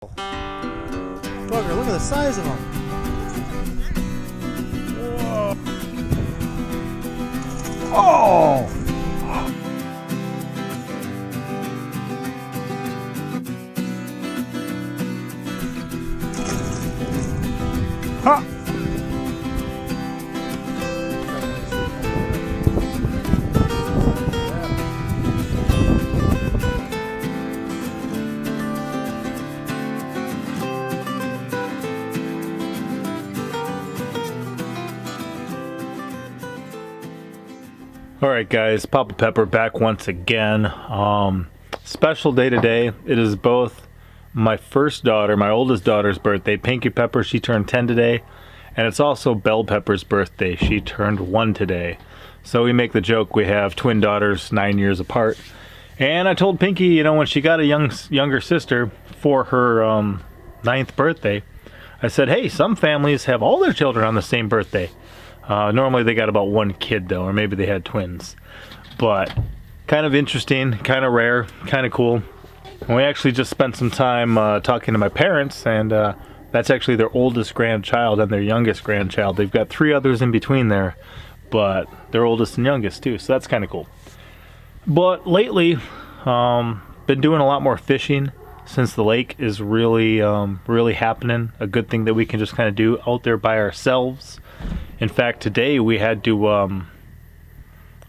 Bugger, look at the size of them. Whoa. Oh! Ha! Alright guys, Papa Pepper back once again. Special day today. It is both my first daughter, my oldest daughter's birthday, Pinky Pepper, she turned 10 today, and it's also Bell Pepper's birthday, she turned 1 today. So we make the joke we have twin daughters 9 years apart. And I told Pinky, you know, when she got a younger sister for her 9th birthday, I said, hey, some families have all their children on the same birthday. Normally they got about one kid though, or maybe they had twins. But kind of interesting, kind of rare, kind of cool. And we actually just spent some time talking to my parents, and that's actually their oldest grandchild and their youngest grandchild. They've got 3 others in between there, but their oldest and youngest too, so that's kind of cool. But lately, been doing a lot more fishing since the lake is really, really happening. A good thing that we can just kind of do out there by ourselves. In fact, today we had to,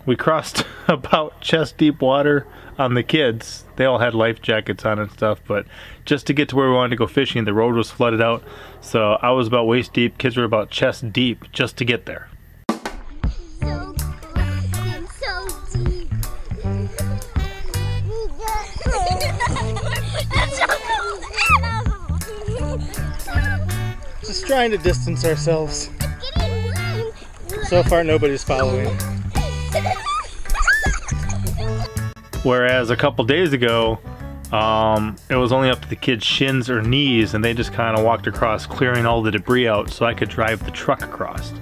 we crossed about chest deep water on the kids. They all had life jackets on and stuff, but just to get to where we wanted to go fishing, the road was flooded out. So I was about waist deep, kids were about chest deep just to get there. So deep. Just trying to distance ourselves. So far nobody's following. Whereas a couple days ago, it was only up to the kids' shins or knees, and they just kind of walked across, clearing all the debris out so I could drive the truck across.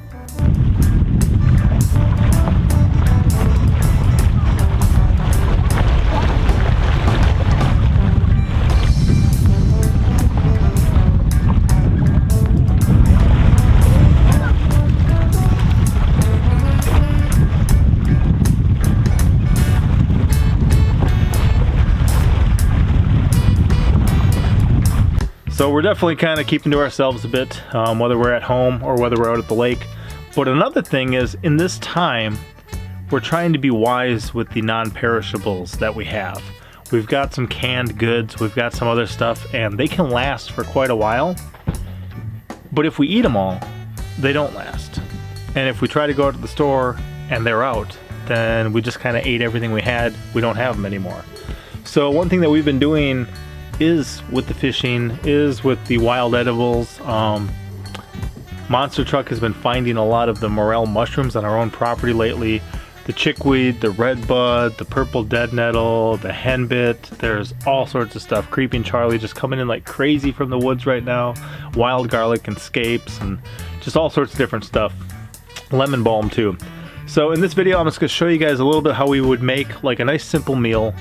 So we're definitely kind of keeping to ourselves a bit, whether we're at home or whether we're out at the lake. But another thing is, in this time, we're trying to be wise with the non-perishables that we have. We've got some canned goods, we've got some other stuff, and they can last for quite a while. But if we eat them all, they don't last. And if we try to go out to the store and they're out, then we just kind of ate everything we had, we don't have them anymore. So one thing that we've been doing is with the fishing, is with the wild edibles. Monster Truck has been finding a lot of the morel mushrooms on our own property lately. The chickweed, the redbud, the purple dead nettle, the henbit, there's all sorts of stuff. Creeping Charlie just coming in like crazy from the woods right now. Wild garlic and scapes and just all sorts of different stuff. Lemon balm too. So in this video I'm just going to show you guys a little bit how we would make like a nice simple meal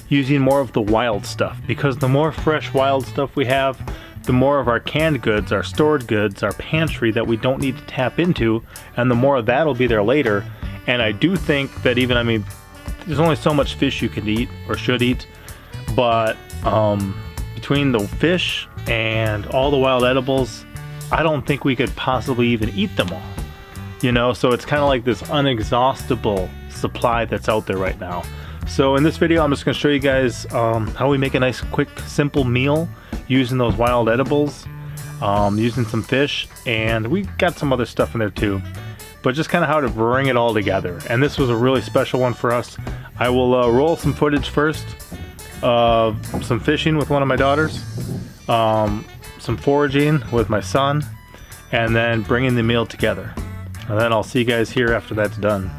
using more of the wild stuff, because the more fresh wild stuff we have, the more of our canned goods, our stored goods, our pantry that we don't need to tap into, and the more of that will be there later. And I do think that even, I mean, there's only so much fish you can eat or should eat, but between the fish and all the wild edibles, I don't think we could possibly even eat them all, you know. So it's kind of like this unexhaustible supply that's out there right now. So in this video I'm just going to show you guys how we make a nice quick simple meal using those wild edibles, using some fish, and we got some other stuff in there too, but just kind of how to bring it all together. And this was a really special one for us. I will roll some footage first of some fishing with one of my daughters, some foraging with my son, and then bringing the meal together. And then I'll see you guys here after that's done.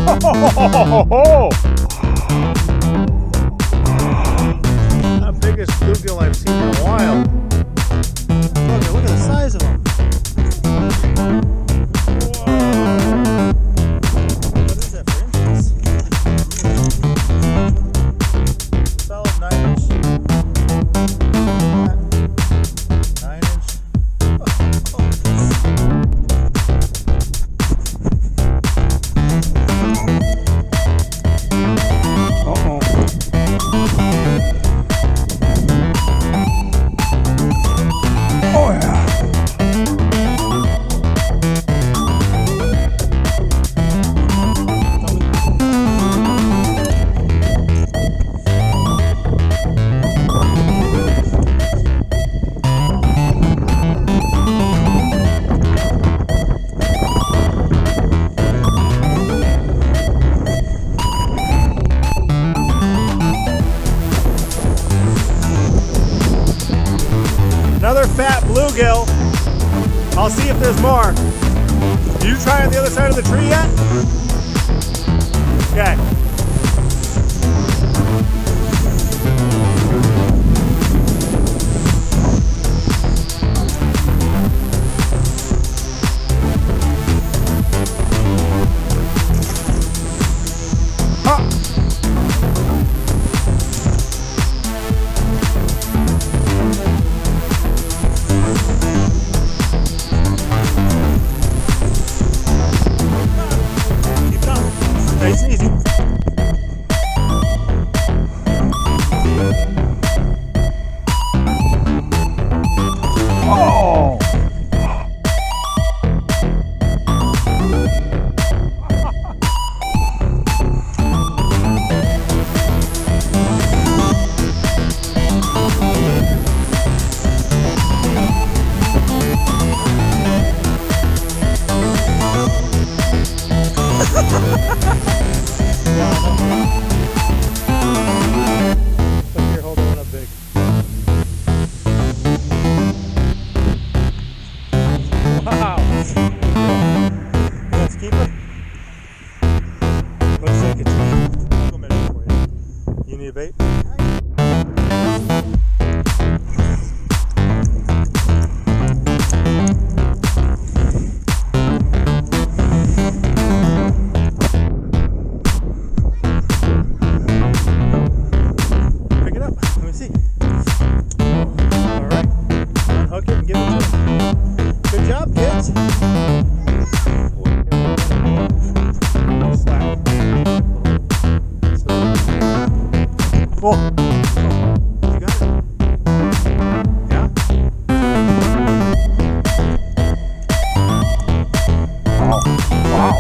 The biggest bluegill I've seen in a while. Look at the size of them. Whoa. What is that for inches? Solid 9 inch. 9 inch. Another fat bluegill. I'll see if there's more. Did you try on the other side of the tree yet? Okay. Nice and easy. Oh! Look here, hold on up big. Wow! Let's keep it. Looks like it's a minute for you. You need a bait? Good job, kids. Cool. You got it. Yeah? Wow. Wow.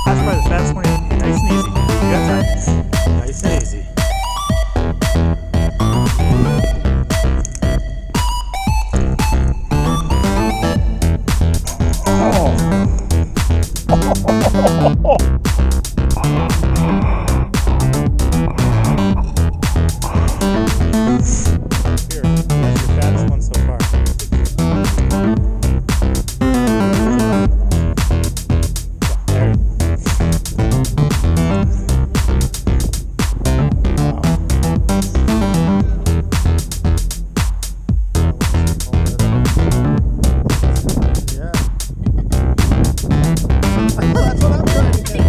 That's probably the fastest one. Nice and easy. You got time. Nice and easy. Here, that's your fattest one so far. There. Yeah. That's what I'm trying to get.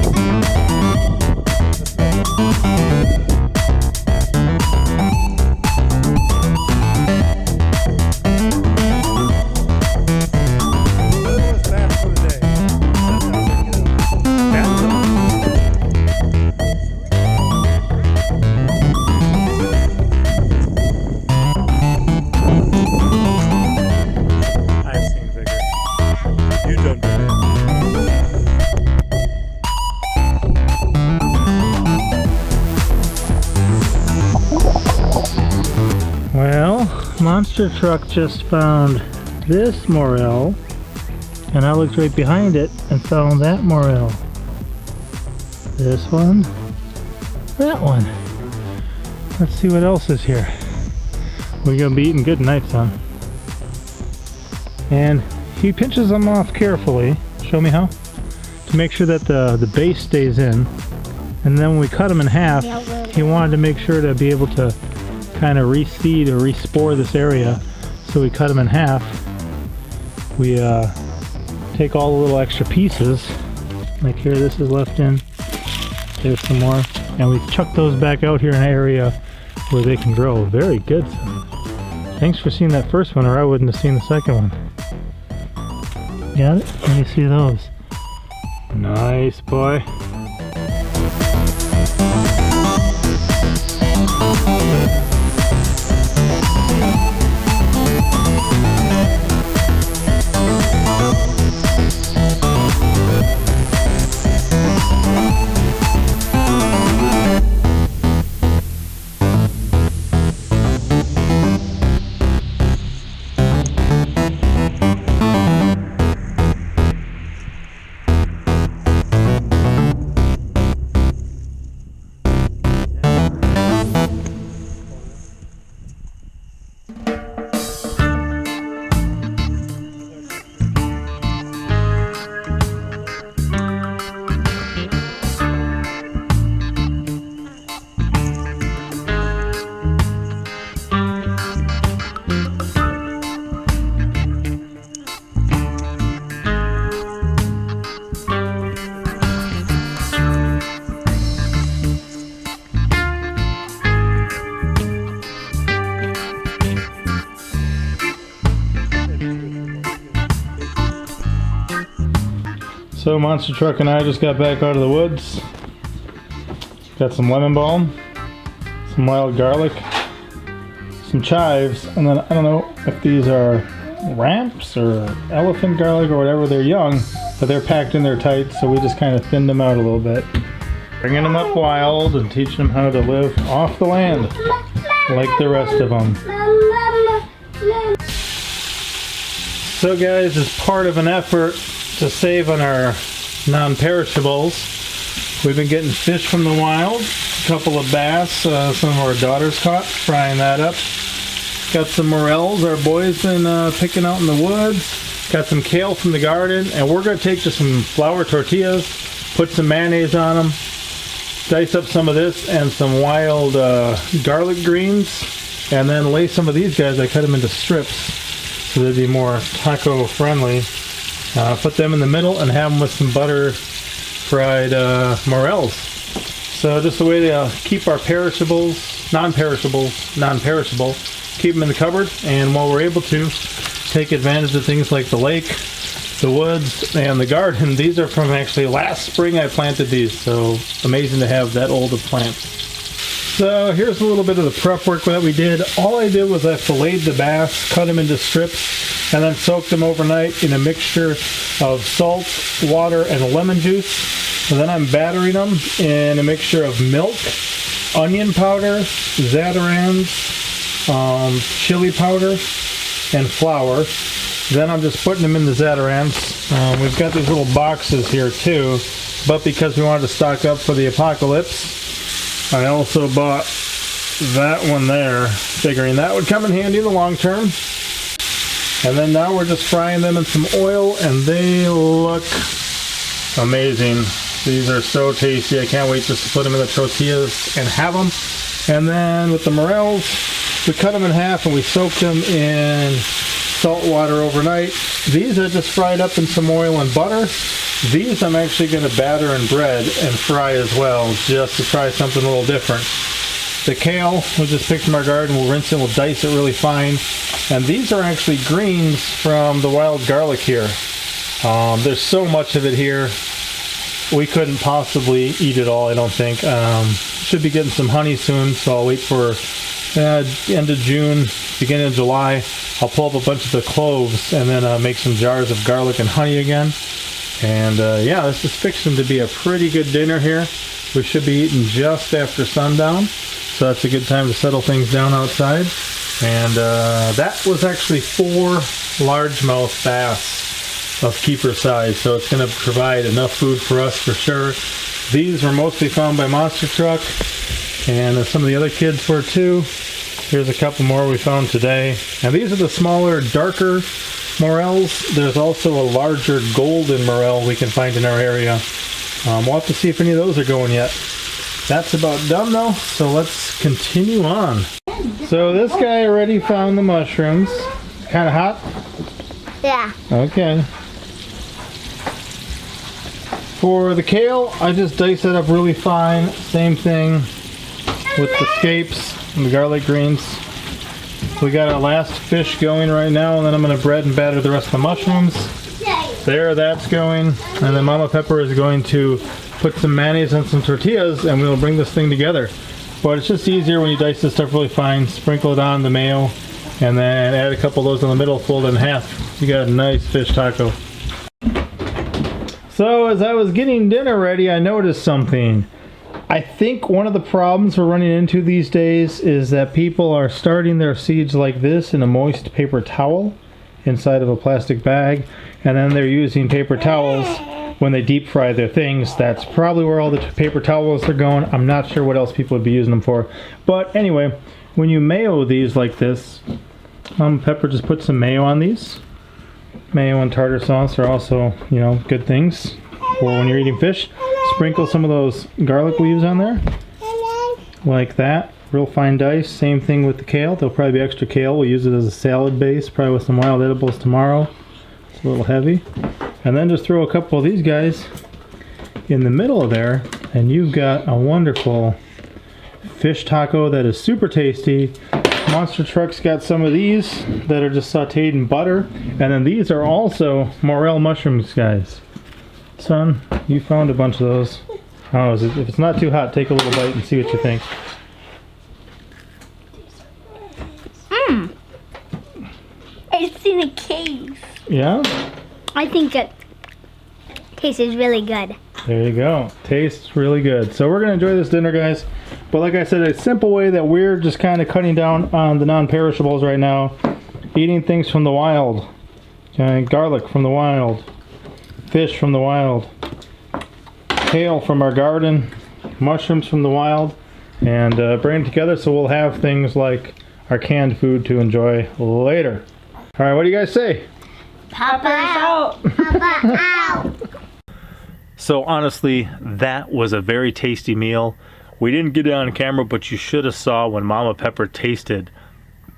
Well, Monster Truck just found this morel, and I looked right behind it and found that morel. This one, that one. Let's see what else is here. We're gonna be eating good tonight, son. And he pinches them off carefully. Show me how. to make sure that the base stays in. And then when we cut them in half, he wanted to make sure to be able to kind of reseed or respore this area. So we cut them in half. We take all the little extra pieces, like here this is left in, there's some more, and we chuck those back out here in an area where they can grow. Very good, son. Thanks for seeing that first one, or I wouldn't have seen the second one. Got it? Let me see those. Nice, boy. So Monster Truck and I just got back out of the woods. Got some lemon balm, some wild garlic, some chives, and then I don't know if these are ramps or elephant garlic or whatever. They're young, but they're packed in there tight, so we just kind of thinned them out a little bit. Bringing them up wild and teaching them how to live off the land like the rest of them. So guys, as part of an effort to save on our non-perishables, we've been getting fish from the wild, a couple of bass, some of our daughters caught, frying that up. Got some morels our boys been picking out in the woods. Got some kale from the garden, and we're going to take just some flour tortillas, put some mayonnaise on them, dice up some of this and some wild garlic greens, and then lay some of these guys. I cut them into strips so they'd be more taco friendly. Put them in the middle and have them with some butter fried morels. So just a way to keep our perishables, non-perishable, keep them in the cupboard, and while we're able to, take advantage of things like the lake, the woods, and the garden. These are from actually last spring I planted these, so amazing to have that old of plants. So here's a little bit of the prep work that we did. All I did was I filleted the bass, cut them into strips, and then soaked them overnight in a mixture of salt, water, and lemon juice. And then I'm battering them in a mixture of milk, onion powder, zatarans, chili powder, and flour. Then I'm just putting them in the zatarans. We've got these little boxes here too, but because we wanted to stock up for the apocalypse, I also bought that one there, figuring that would come in handy in the long term. And then now we're just frying them in some oil, and they look amazing. These are so tasty. I can't wait just to put them in the tortillas and have them. And then with the morels, we cut them in half and we soaked them in salt water overnight. These are just fried up in some oil and butter. These I'm actually going to batter in bread and fry as well, just to try something a little different. The kale, we'll just pick from our garden, we'll rinse it, we'll dice it really fine. And these are actually greens from the wild garlic here. There's so much of it here, we couldn't possibly eat it all, I don't think. Should be getting some honey soon, so I'll wait for end of June, beginning of July. I'll pull up a bunch of the cloves and then make some jars of garlic and honey again. And yeah, this is fixing to be a pretty good dinner here. We should be eating just after sundown, so that's a good time to settle things down outside. And that was actually 4 largemouth bass of keeper size, so it's going to provide enough food for us for sure. These were mostly found by Monster Truck, and some of the other kids were too. Here's a couple more we found today. And these are the smaller, darker morels. There's also a larger golden morel we can find in our area. We'll have to see if any of those are going yet. That's about done though, so let's continue on. So this guy already found the mushrooms. Kind of hot? Yeah. Okay. For the kale, I just dice it up really fine. Same thing with the scapes and the garlic greens. We got our last fish going right now, and then I'm going to bread and batter the rest of the mushrooms. There, that's going. And then Mama Pepper is going to put some mayonnaise on some tortillas, and we'll bring this thing together. But it's just easier when you dice this stuff really fine. Sprinkle it on the mayo, and then add a couple of those in the middle, fold it in half. You got a nice fish taco. So as I was getting dinner ready, I noticed something. I think one of the problems we're running into these days is that people are starting their seeds like this in a moist paper towel inside of a plastic bag, and then they're using paper towels when they deep fry their things. That's probably where all the paper towels are going. I'm not sure what else people would be using them for. But anyway, when you mayo these like this, Pepper just put some mayo on these. Mayo and tartar sauce are also, you know, good things for when you're eating fish. Sprinkle some of those garlic leaves on there, like that. Real fine dice. Same thing with the kale. There'll probably be extra kale. We'll use it as a salad base, probably with some wild edibles tomorrow. It's a little heavy. And then just throw a couple of these guys in the middle of there, and you've got a wonderful fish taco that is super tasty. Monster Truck's got some of these that are just sauteed in butter. And then these are also morel mushrooms, guys. Son, you found a bunch of those. Oh, if it's not too hot, take a little bite and see what you think. It's in a cave. Yeah? I think it tastes really good. There you go. Tastes really good. So we're going to enjoy this dinner, guys. But like I said, a simple way that we're just kind of cutting down on the non-perishables right now. Eating things from the wild. Okay, garlic from the wild. Fish from the wild. Kale from our garden. Mushrooms from the wild. And bring it together so we'll have things like our canned food to enjoy later. All right, what do you guys say? Papa out. Papa out. So honestly, that was a very tasty meal. We didn't get it on camera, but you should have saw when Mama Pepper tasted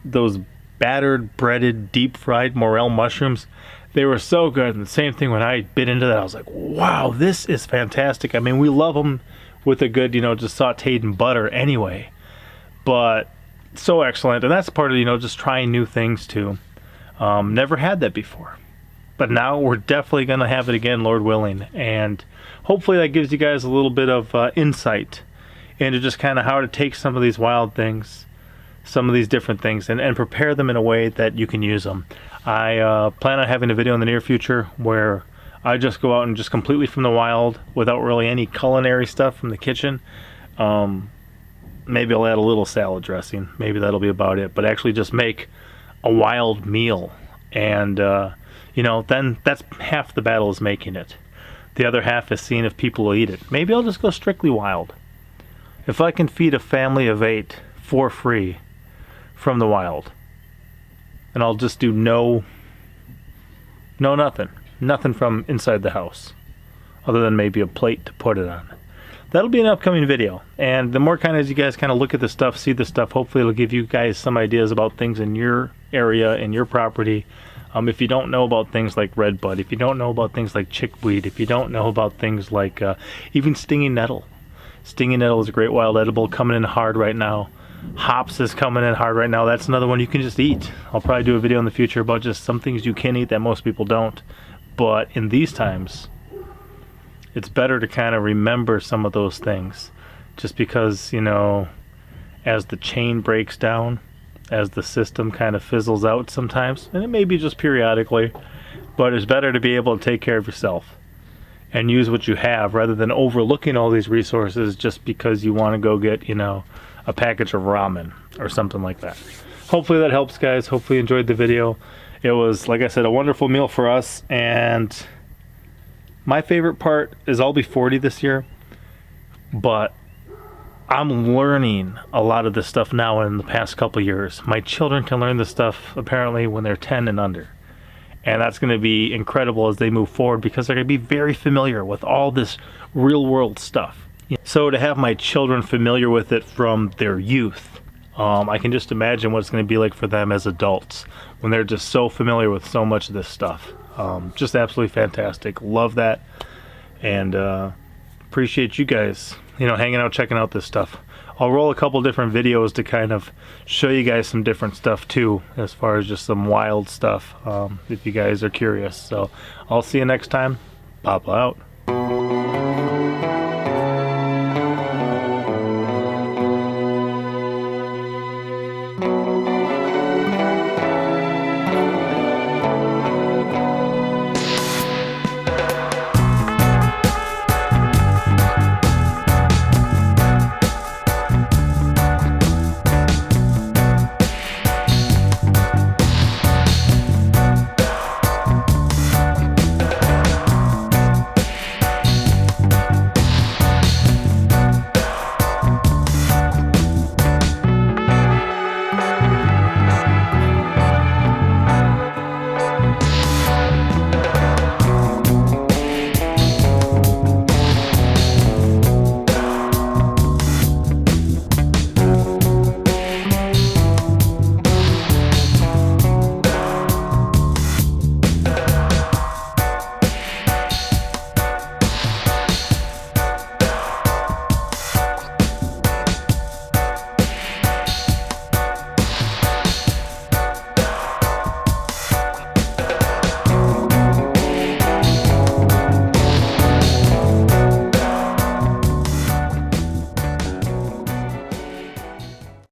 those battered, breaded, deep-fried morel mushrooms. They were so good. And the same thing when I bit into that, I was like, wow, this is fantastic. I mean, we love them with a good, you know, just sauteed in butter anyway. But so excellent. And that's part of, you know, just trying new things too. Never had that before. But now we're definitely going to have it again, Lord willing. And hopefully that gives you guys a little bit of insight into just kind of how to take some of these wild things, some of these different things, and prepare them in a way that you can use them. I plan on having a video in the near future where I just go out and just completely from the wild without really any culinary stuff from the kitchen. Maybe I'll add a little salad dressing. Maybe that'll be about it. But actually just make a wild meal. And, you know, then that's half the battle is making it. The other half is seeing if people will eat it. Maybe I'll just go strictly wild. If I can feed a family of 8 for free from the wild, and I'll just do nothing from inside the house, other than maybe a plate to put it on. That'll be an upcoming video, and the more kind of as you guys kind of look at the stuff, see the stuff, hopefully it'll give you guys some ideas about things in your area, in your property. If you don't know about things like redbud, if you don't know about things like chickweed, if you don't know about things like even stinging nettle. Stinging nettle is a great wild edible coming in hard right now. Hops is coming in hard right now. That's another one you can just eat. I'll probably do a video in the future about just some things you can eat that most people don't. But in these times, it's better to kind of remember some of those things. Just because, you know, as the chain breaks down, as the system kind of fizzles out sometimes, and it may be just periodically, but it's better to be able to take care of yourself and use what you have rather than overlooking all these resources just because you want to go get, you know, a package of ramen or something like that. Hopefully that helps, guys. Hopefully you enjoyed the video. It was, like I said, a wonderful meal for us, and my favorite part is I'll be 40 this year, but I'm learning a lot of this stuff now in the past couple years. My children can learn this stuff apparently when they're 10 and under. And that's going to be incredible as they move forward, because they're going to be very familiar with all this real world stuff. So to have my children familiar with it from their youth, I can just imagine what it's going to be like for them as adults when they're just so familiar with so much of this stuff. Just absolutely fantastic. Love that. And appreciate you guys, hanging out, checking out this stuff. I'll roll a couple different videos to kind of show you guys some different stuff too, as far as just some wild stuff, if you guys are curious. So I'll see you next time. Papa out.